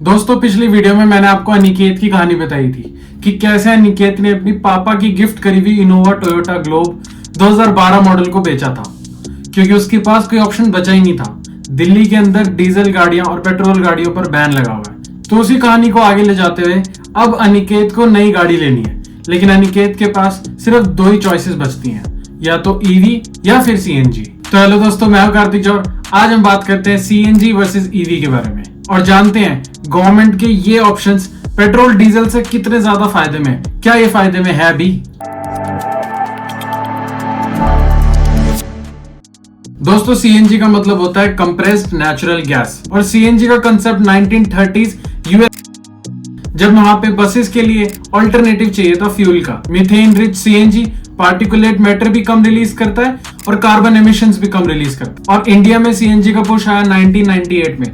दोस्तों पिछली वीडियो में मैंने आपको अनिकेत की कहानी बताई थी कि कैसे अनिकेत ने अपनी पापा की गिफ्ट करी हुई इनोवा टोयोटा ग्लोब 2012 मॉडल को बेचा था क्योंकि उसके पास कोई ऑप्शन बचा ही नहीं था। दिल्ली के अंदर डीजल गाड़ियां और पेट्रोल गाड़ियों पर बैन लगा हुआ है। तो उसी कहानी को आगे ले जाते हुए अब अनिकेत को नई गाड़ी लेनी है, लेकिन अनिकेत के पास सिर्फ दो ही चॉइसेस बचती हैं, या तो ईवी या फिर सीएनजी। तो हेलो दोस्तों, मैं हूं कार्तिक और आज हम बात करते हैं सीएनजी वर्सेस ईवी के बारे में और जानते हैं गवर्नमेंट के ये ऑप्शंस पेट्रोल डीजल से कितने ज्यादा फायदे में, क्या ये फायदे में है भी। दोस्तों सीएनजी का मतलब होता है कंप्रेस्ड नेचुरल गैस और सीएनजी का कंसेप्ट 1930s यूएस जब वहां पे बसेस के लिए ऑल्टरनेटिव चाहिए था फ्यूल का। Methane rich CNG particulate matter भी कम रिलीज करता है और कार्बन एमिशंस भी कम रिलीज करता है। और इंडिया में सीएनजी का पुश आया 1998 में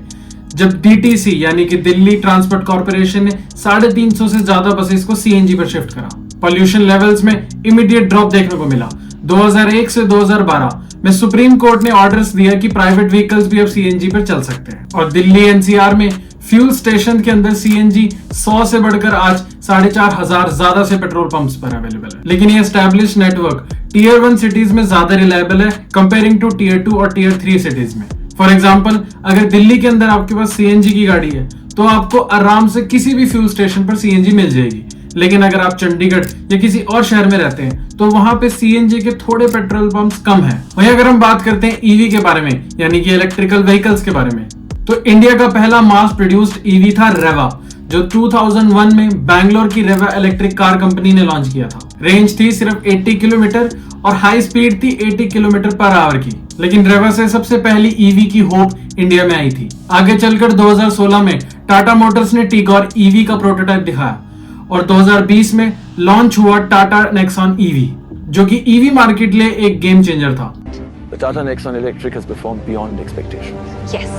जब डीटीसी यानी कि दिल्ली ट्रांसपोर्ट कॉर्पोरेशन ने 350 से ज्यादा बसेस को सीएनजी पर शिफ्ट करा। पॉल्यूशन लेवल्स में इमीडिएट ड्रॉप देखने को मिला। 2001 से 2012 में सुप्रीम कोर्ट ने ऑर्डर्स दिया कि प्राइवेट व्हीकल्स भी अब सीएनजी पर चल सकते हैं और दिल्ली एनसीआर में फ्यूल स्टेशन के अंदर सीएनजी 100 से बढ़कर आज 4,500 ज्यादा से पेट्रोल पंप्स पर अवेलेबल है। लेकिन ये एस्टैब्लिश नेटवर्क टीयर 1 सिटीज में ज्यादा रिलायबल है कंपेयरिंग टू टीयर 2 और टीयर 3 सिटीज में। फॉर एग्जाम्पल, अगर दिल्ली के अंदर आपके पास सीएनजी की गाड़ी है तो आपको आराम से किसी भी फ्यूल स्टेशन पर सीएनजी मिल जाएगी। लेकिन अगर आप चंडीगढ़ या किसी और शहर में रहते हैं तो वहां पे सीएनजी के थोड़े पेट्रोल पंप्स कम हैं। वहीं अगर हम बात करते हैं ईवी के बारे में यानी कि इलेक्ट्रिकल व्हीकल्स के बारे में, तो इंडिया का पहला मास प्रोड्यूस्ड ईवी था रेवा, जो 2001 में बैंगलोर की रेवा इलेक्ट्रिक कार कंपनी ने लॉन्च किया था। रेंज थी सिर्फ 80 किलोमीटर और हाई स्पीड थी 80 किलोमीटर पर आवर की। लेकिन रेवा से सबसे पहली ईवी की होप इंडिया में आई थी। आगे चलकर 2016 में टाटा मोटर्स ने टिगोर ईवी का प्रोटोटाइप दिखाया और 2020 में लॉन्च हुआ टाटा नेक्सॉन ईवी, जो कि ईवी मार्केट लिए एक गेम चेंजर था। The Tata Nexon Electric has performed beyond expectations. Yes.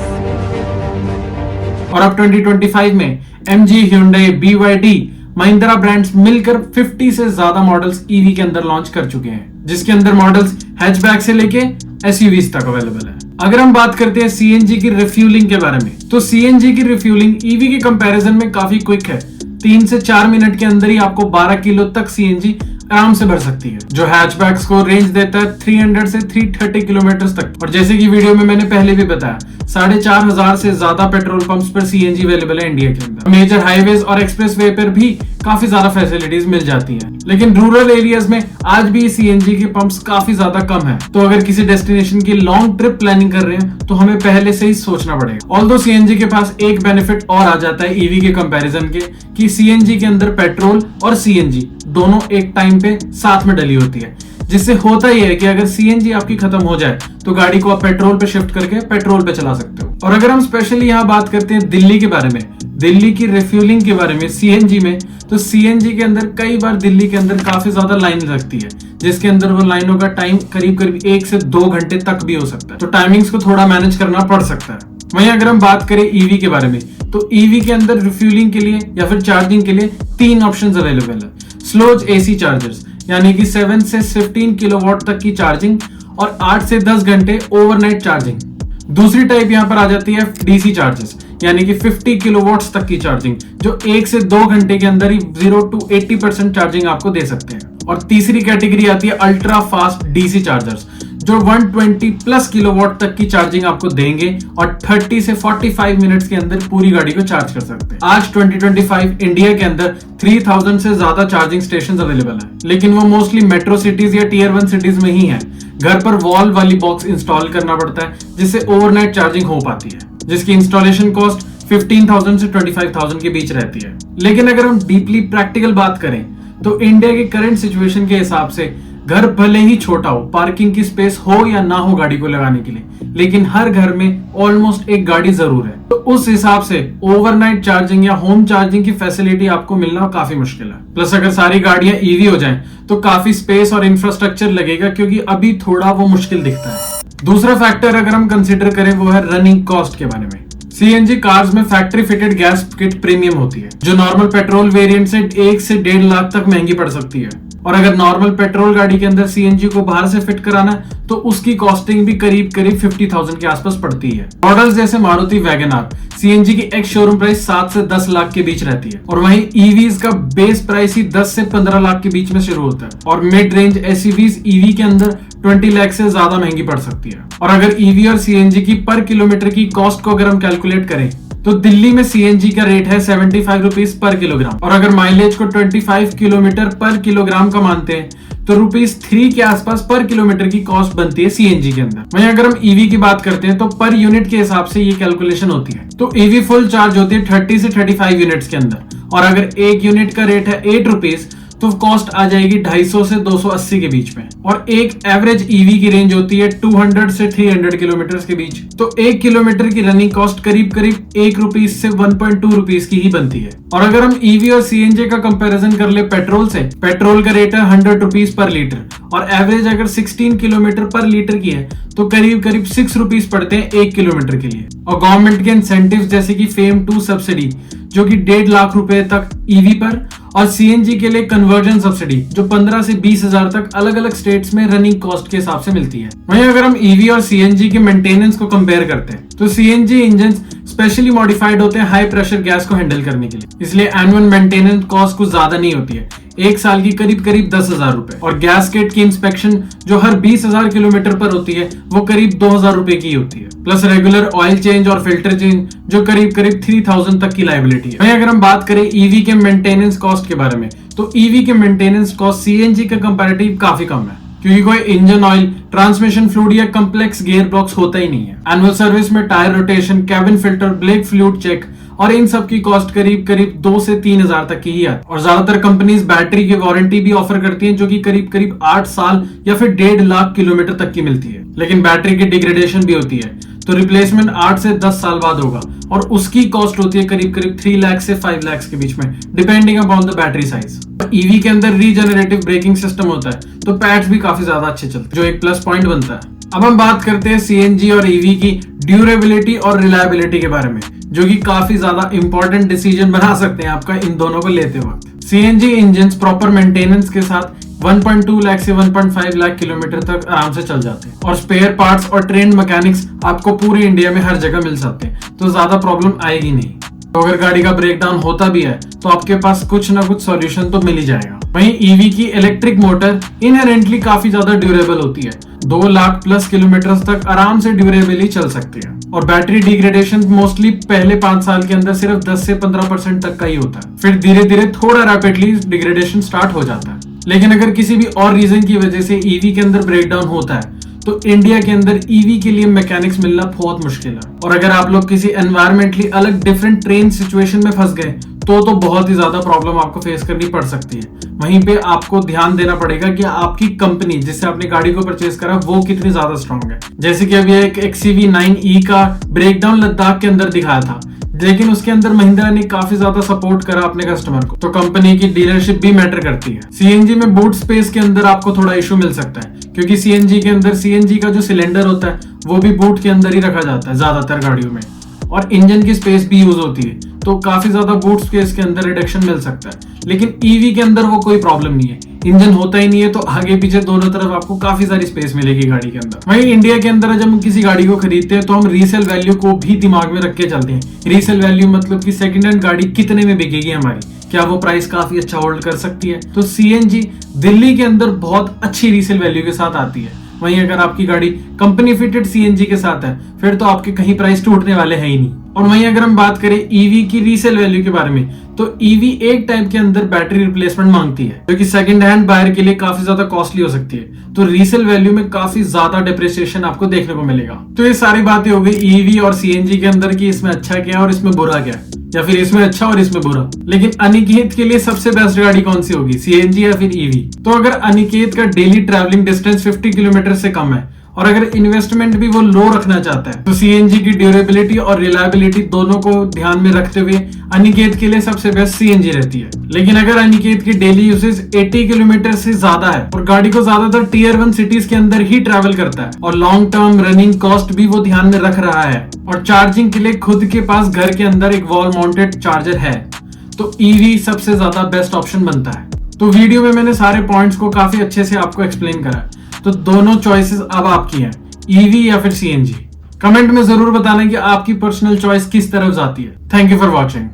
और अब 2025 में MG, Hyundai, BYD, Mahindra brands मिलकर 50 से ज्यादा मॉडल्स ईवी के अंदर लॉन्च कर चुके हैं, जिसके अंदर मॉडल्स हैचबैक से लेके एसयूवीज तक अवेलेबल है। अगर हम बात करते हैं सीएनजी की रिफ्यूलिंग के बारे में, तो सीएनजी की रिफ्यूलिंग ईवी के कंपैरिजन में काफी क्विक है। 3 से 4 मिनट के अंदर ही आपको 12 किलो तक सीएनजी आराम से भर सकती है, जो हैचबैक्स को रेंज देता है 300 से 330 किलोमीटर तक। और जैसे कि वीडियो में मैंने पहले भी बताया, 4,500 से ज्यादा पेट्रोल पंप्स पर सीएनजी अवेलेबल है इंडिया के अंदर। मेजर हाईवेज और एक्सप्रेस वे पर भी काफी ज्यादा फैसिलिटीज मिल जाती हैं। लेकिन रूरल एरियाज में आज भी सीएनजी के पंप्स काफी ज्यादा कम है। तो अगर किसी डेस्टिनेशन की लॉन्ग ट्रिप प्लानिंग कर रहे हैं तो हमें पहले से ही सोचना पड़ेगा। ऑल्दो सीएनजी के पास एक बेनिफिट और आ जाता है ईवी के कंपैरिजन के, कि सीएनजी के अंदर पेट्रोल और सीएनजी दोनों एक टाइम पे साथ में डली होती है, जिससे होता ही है कि अगर सीएनजी आपकी खत्म हो जाए तो गाड़ी को आप पेट्रोल पे शिफ्ट करके पेट्रोल पे चला सकते हो। और अगर हम स्पेशली यहाँ बात करते हैं दिल्ली के बारे में, दिल्ली की रिफ्यूलिंग के बारे में सीएनजी में, तो सीएनजी के अंदर कई बार दिल्ली के अंदर काफी ज्यादा लाइन लगती है, जिसके अंदर वो लाइनों का टाइम करीब 1 से 2 घंटे तक भी हो सकता है। तो टाइमिंग्स को थोड़ा मैनेज करना पड़ सकता है। वहीं अगर हम बात करें ईवी के बारे में, तो ईवी के अंदर रिफ्यूलिंग के लिए या फिर चार्जिंग के लिए 3 ऑप्शंस अवेलेबल है। स्लोज एसी चार्जर्स यानी कि 7 से 15 किलोवाट तक की चार्जिंग और 8 से 10 घंटे ओवरनाइट चार्जिंग। दूसरी टाइप यहाँ पर आ जाती है डीसी चार्जर्स यानी कि 50 किलोवाट्स तक की चार्जिंग, जो 1 से 2 घंटे के अंदर ही 0 to 80% चार्जिंग आपको दे सकते हैं। और तीसरी कैटेगरी आती है अल्ट्रा फास्ट डीसी चार्जर्स, जो 120 प्लस किलोवाट तक की चार्जिंग आपको देंगे और 30 से 45 मिनट्स के अंदर पूरी गाड़ी को चार्ज कर सकते हैं। आज 2025 इंडिया के अंदर 3000 से ज्यादा चार्जिंग स्टेशन अवेलेबल हैं, लेकिन वो मोस्टली मेट्रो सिटीज या टीयर 1 सिटीज में ही है। घर पर वॉल वाली बॉक्स इंस्टॉल करना पड़ता है जिससे ओवरनाइट चार्जिंग हो पाती है, जिसकी इंस्टॉलेशन कॉस्ट 15,000 से 25,000 के बीच रहती है। लेकिन अगर हम डीपली प्रैक्टिकल बात करें तो इंडिया के करंट सिचुएशन के हिसाब से घर भले ही छोटा हो, पार्किंग की स्पेस हो या ना हो गाड़ी को लगाने के लिए, लेकिन हर घर में ऑलमोस्ट एक गाड़ी जरूर है। तो उस हिसाब से ओवरनाइट चार्जिंग या होम चार्जिंग की फैसिलिटी आपको मिलना काफी मुश्किल है। प्लस अगर सारी गाड़ियां ईवी हो जाएं तो काफी स्पेस और इंफ्रास्ट्रक्चर लगेगा, क्योंकि अभी थोड़ा वो मुश्किल दिखता है। दूसरा फैक्टर अगर हम कंसिडर करें वो है रनिंग कॉस्ट के बारे में। सीएनजी कार्स में factory fitted gas kit premium होती है, जो नॉर्मल पेट्रोल वेरिएंट से 1 से 1.5 लाख तक महंगी पड़ सकती है। और अगर नॉर्मल पेट्रोल गाड़ी के अंदर सीएनजी को बाहर से फिट कराना है तो उसकी कॉस्टिंग भी करीब 50,000 के आसपास पड़ती है। मॉडल्स जैसे मारुति वैगन आर सीएनजी की एक्स शोरूम प्राइस 7 से 10 लाख के बीच रहती है, और वहीं ईवीज का बेस प्राइस ही 10 से 15 लाख के बीच में शुरू होता है, और मिड रेंज एसयूवीज ईवी के अंदर 20 लाख से ज्यादा महंगी पड़ सकती है। और अगर ईवी और सीएनजी की पर किलोमीटर की कॉस्ट को अगर हम कैलकुलेट करें तो दिल्ली में सीएनजी का रेट है 75 रुपीज पर किलोग्राम, और अगर माइलेज को 25 किलोमीटर पर किलोग्राम का मानते हैं तो ₹3 के आसपास पर किलोमीटर की कॉस्ट बनती है सीएनजी के अंदर। वहीं अगर हम ईवी की बात करते हैं तो पर यूनिट के हिसाब से ये कैलकुलेशन होती है। तो ईवी फुल चार्ज होती है 30 से 35 यूनिट्स के अंदर, और अगर एक यूनिट का रेट है 8 रुपीज तो कॉस्ट आ जाएगी 250 से 280 के बीच में, और एक एवरेज ईवी की रेंज होती है 200 से 300 किलोमीटर के बीच। तो 1 किलोमीटर की रनिंग कॉस्ट करीब 1 रुपीज से 1.2 रुपीज की ही बनती है। और अगर हम ईवी और सीएनजी का कंपैरिजन कर ले पेट्रोल से, पेट्रोल का रेट है 100 रुपीज पर लीटर, और एवरेज अगर 16 किलोमीटर पर लीटर की है तो करीब 6 रुपीज पड़ते हैं 1 किलोमीटर के लिए। और गवर्नमेंट के इंसेंटिव जैसे कि फेम 2 सब्सिडी जो कि 1.5 लाख रुपए तक ईवी पर, और सीएनजी के लिए कन्वर्जन सब्सिडी जो 15 से 20 हजार तक अलग अलग स्टेट्स में रनिंग कॉस्ट के हिसाब से मिलती है। वहीं अगर हम ईवी और सीएनजी के मेंटेनेंस को कंपेयर करते हैं तो सीएनजी इंजन स्पेशली मॉडिफाइड होते हैं हाई प्रेशर गैस को हैंडल करने के लिए, इसलिए एनुअल मेंटेनेंस कॉस्ट कुछ ज्यादा नहीं होती है, एक साल की करीब 10,000 रुपए। और गैसकेट की इंस्पेक्शन जो हर 20,000 किलोमीटर पर होती है वो करीब 2,000 रुपए की होती है, प्लस रेगुलर ऑयल चेंज और फिल्टर चेंज जो करीब 3,000 तक की लायबिलिटी है। वहीं अगर हम बात करें ईवी के मेंटेनेंस कॉस्ट के बारे में तो ईवी के मेंटेनेंस कॉस्ट सीएनजी के कंपैरेटिव काफी कम है, क्योंकि कोई इंजन ऑयल, ट्रांसमिशन फ्लूइड या कम्प्लेक्स गियर बॉक्स होता ही नहीं है। एनुअल सर्विस में tyre rotation, cabin filter, brake fluid check और इन सब की कॉस्ट करीब 2 से 3 हजार तक की ही आती है। और ज्यादातर कंपनीज बैटरी की वारंटी भी ऑफर करती हैं जो कि करीब 8 साल या फिर 1.5 लाख किलोमीटर तक की मिलती है, लेकिन बैटरी की डिग्रेडेशन भी होती है तो रिप्लेसमेंट 8 से 10 साल बाद होगा, और उसकी कॉस्ट होती है करीब 3 लाख से 5 लाख के बीच में, depending upon the battery size. EV के अंदर रीजनरेटिव ब्रेकिंग सिस्टम होता है तो पैड्स भी काफी ज्यादा अच्छे चलते हैं, जो एक प्लस पॉइंट बनता है। अब हम बात करते हैं सीएनजी और ईवी की ड्यूरेबिलिटी और रिलायबिलिटी के बारे में, जो कि काफी ज्यादा इंपॉर्टेंट डिसीजन बना सकते हैं आपका इन दोनों को लेते वक्त। सीएनजी इंजन प्रॉपर मेंटेनेंस के साथ 1.2 लाख से 1.5 लाख किलोमीटर तक आराम से चल जाते हैं, और स्पेयर पार्ट्स और ट्रेन मैकेनिक्स आपको पूरे इंडिया में हर जगह मिल सकते हैं, तो ज्यादा प्रॉब्लम आएगी नहीं। तो अगर गाड़ी का ब्रेकडाउन होता भी है तो आपके पास कुछ ना कुछ सॉल्यूशन तो मिल ही जाएगा। वहीं ईवी की इलेक्ट्रिक मोटर इनहेरेंटली काफी ज्यादा ड्यूरेबल होती है, 2 लाख प्लस किलोमीटर तक आराम से ड्यूरेबली चल सकती है, और बैटरी डिग्रेडेशन मोस्टली पहले 5 साल के अंदर सिर्फ 10 से 15% तक का ही होता है, फिर धीरे धीरे थोड़ा रैपिडली डिग्रेडेशन स्टार्ट हो जाता है। लेकिन अगर किसी भी और रीजन की वजह से ईवी के अंदर ब्रेकडाउन होता है तो इंडिया के अंदर ईवी के लिए मैकेनिक्स मिलना बहुत मुश्किल है, और अगर आप लोग किसी एनवायरमेंटली अलग डिफरेंट ट्रेन सिचुएशन में फंस गए तो बहुत ही ज्यादा प्रॉब्लम आपको फेस करनी पड़ सकती है। वहीं पे आपको ध्यान देना पड़ेगा कि आपकी कंपनी जिससे आपने गाड़ी को परचेज करा वो कितनी ज्यादा स्ट्रांग है। जैसे कि अभी एक XCV9E का ब्रेकडाउन लद्दाख के अंदर दिखाया था, लेकिन उसके अंदर महिंद्रा ने काफी ज्यादा सपोर्ट करा अपने कस्टमर को, तो कंपनी की डीलरशिप भी मैटर करती है। सीएनजी में बूट स्पेस के अंदर आपको थोड़ा इशू मिल सकता है, क्योंकि सीएनजी के अंदर सीएनजी का जो सिलेंडर होता है वो भी बूट के अंदर ही रखा जाता है ज्यादातर गाड़ियों में, और इंजन की स्पेस भी यूज होती है, तो काफी ज्यादा बूट स्पेस के अंदर रिडक्शन मिल सकता है। लेकिन ईवी के अंदर वो कोई प्रॉब्लम नहीं है, इंजन होता ही नहीं है, तो आगे पीछे दोनों तरफ आपको काफी सारी स्पेस मिलेगी गाड़ी के अंदर। वहीं इंडिया के अंदर जब हम किसी गाड़ी को खरीदते हैं तो हम रीसेल वैल्यू को भी दिमाग में रख के चलते हैं। रीसेल वैल्यू मतलब कि सेकंड हैंड गाड़ी कितने में बिकेगी हमारी, क्या वो प्राइस काफी अच्छा होल्ड कर सकती है। तो सीएनजी दिल्ली के अंदर बहुत अच्छी रीसेल वैल्यू के साथ आती है। वहीं अगर आपकी गाड़ी कंपनी फिटेड सीएनजी के साथ है फिर तो आपके कहीं प्राइस टूटने वाले हैं ही नहीं। और वहीं अगर हम बात करें ईवी की रीसेल वैल्यू के बारे में, तो ईवी एक टाइम के अंदर बैटरी रिप्लेसमेंट मांगती है, जो कि सेकंड हैंड बायर के लिए काफी ज्यादा कॉस्टली हो सकती है, तो रीसेल वैल्यू में काफी ज्यादा डिप्रिसिएशन आपको देखने को मिलेगा। तो ये सारी बातें हो गई ईवी और सीएनजी के अंदर की इसमें अच्छा क्या है और इसमें बुरा क्या है, या फिर इसमें अच्छा और इसमें बुरा। लेकिन अनिकेत के लिए सबसे बेस्ट गाड़ी कौन सी होगी, सीएनजी या फिर ईवी? तो अगर अनिकेत का डेली ट्रैवलिंग डिस्टेंस 50 किलोमीटर से कम है और अगर इन्वेस्टमेंट भी वो लो रखना चाहता है, तो सीएनजी की ड्यूरेबिलिटी और रिलायबिलिटी दोनों को ध्यान में रखते हुए अनिकेत के लिए सबसे बेस्ट सीएनजी रहती है। लेकिन अगर अनिकेत की डेली यूसेज 80 किलोमीटर से ज्यादा है और गाड़ी को ज्यादातर टीयर 1 सिटीज के अंदर ही ट्रैवल करता है और लॉन्ग टर्म रनिंग कॉस्ट भी वो ध्यान में रख रहा है और चार्जिंग के लिए खुद के पास घर के अंदर एक वॉल माउंटेड चार्जर है, तो ईवी सबसे ज्यादा बेस्ट ऑप्शन बनता है। तो वीडियो में मैंने सारे पॉइंट्स को काफी अच्छे से आपको एक्सप्लेन करा है। तो दोनों चॉइसेस अब आपकी हैं, ईवी या फिर सीएनजी। कमेंट में जरूर बताना कि आपकी पर्सनल चॉइस किस तरफ जाती है। Thank you for watching.